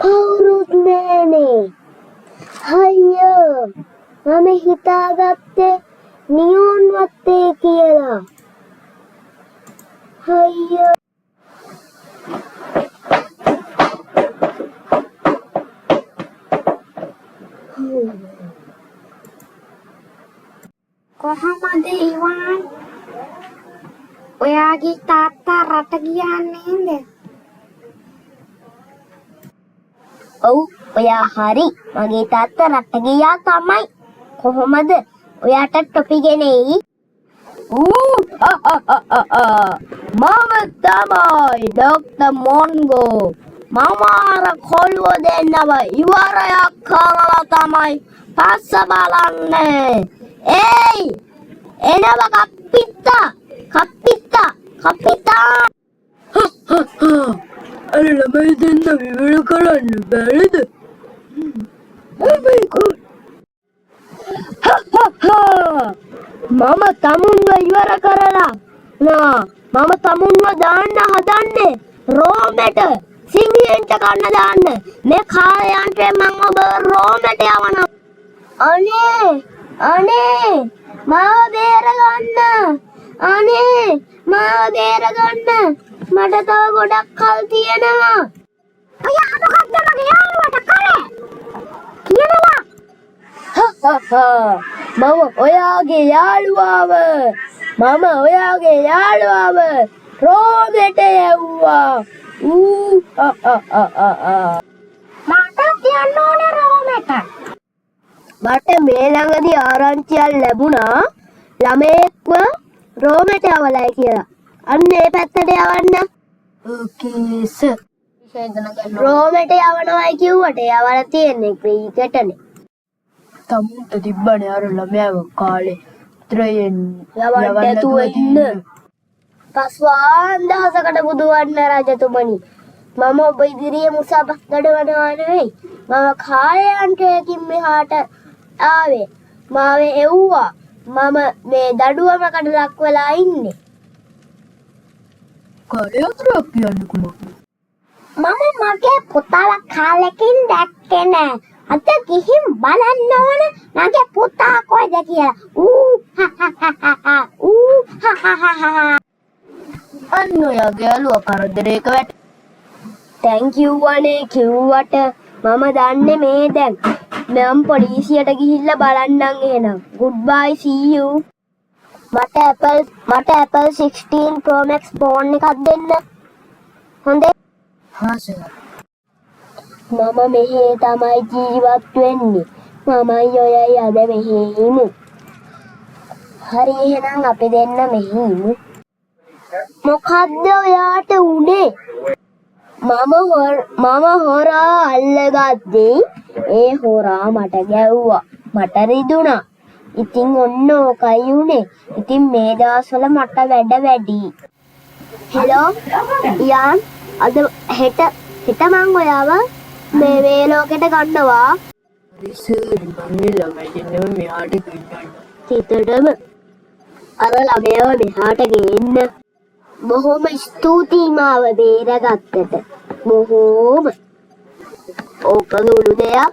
කවුරුත් නෑනේ. අයියෝ මම හිතාගත්තේ නියෝන් වත්තේ කියලා. අයියෝ කොහොමද ඉවන්? ඔයාගේ තාත්තා රට ගියා නේද? ඔව් ඔයා හරි. මගේ තාත්තා රට ගියා තමයි. කොහොමද? ඔයාට ටොපි ගෙනෙයි? මම තමයි ඩොක්ටර් මොන්ගෝ. මම අර කොළුව දෙන්නව ඉවරයක් කරලා තමයි පස්ස බලන්නේ. ඒයි එනව කප්පිත්තා. අර ළමයි දෙන්න විවර කරන්න බැරිද? මම තමුන්ව ඉවර කරලා මම තමුන්ව දාන්න හදන්නේ රෝමෙට සිංහයන්ට කන්න දාන්න. මේ කාලයන්ට මම ඔබ රෝමෙට යවනවා. අනේ මාව බේරගන්න. මට තව ගොඩක් කල් තියෙනවා. ඔයා මොකක්ද මගේ යාළුවට කරේ? කියනවා. මම ඔයාගේ යාළුවාව රෝමෙට යවුවා. මට කියන්න ඕනේ රෝමෙට. මට මේ ළඟදී ආරංචියක් ලැබුණා ළමයෙක්ව රෝමෙට යවලයි කියලා. අන්න ඒ පැත්තට යවන්න. ඕකේ සර්. රෝමෙට යවනවයි කිව්වට යවලා තියෙන්නේ ක්‍රිකටනේ. තමුන්ට තිබ්බනේ අර ළමයාව කාලේ ත්‍රයෙන් යවන්න නැතුව ඉන්න. පස්වාන් දවසකට බුදුවන්න රජතුමනි. මම ඔබ ඉදිරියේ මුසාවක් දඩවනවා නෙවෙයි. මම කාලයන්ටයකින් මෙහාට ආවේ. මාව එව්වා. මම මේ දඩුවමකට ලක් වෙලා ඉන්නේ. කාලයතරක් කියන්නේ කුමක්ද? මම මගේ පුතාව කාලෙකින් දැක්කේ නෑ. අද ගිහින් බලන්න ඕන මගේ පුතා කොයිද කියලා. අන්න ඔයාගේ යාළුවා කරදරයක වැටුණා. thank you අනේ කිව්වට මම දන්නේ මේ දැන්. මම පොලිසියට ගිහිල්ලා බලන්නම් එහෙනම්. goodbye see you. මට Apple 16 Pro Max phone එකක් දෙන්න. හොඳේ. හා සර්. මම මෙහි තමයි ජීවත් වෙන්නේ. මමයි ඔයයි අද මෙහි ඉමු. හරි එහෙනම් අපි දෙන්න මෙහි ඉමු. මොකද්ද ඔයාට උනේ? මම හොරා අල්ලගද්දී ඒ හොරා මට ගැව්වා. මට රිදුණා. ඉතින් ඔන්න ඕකයි උනේ. ඉතින් මේ දවස්වල මට වැඩ වැඩි. හෙලෝ යාන් අද හෙට මං ඔයාව මේ ලෝකෙට ගන්නවා. සර් මම ළමයි දෙන්නව මෙහාට ගෙන්නන්න. හිතටම අර ළමයව මෙහාට ගේන්න. බොහොම ස්තුතියි මාව බේරගත්තට. බොහොම ඕක දුරු දෙයක්.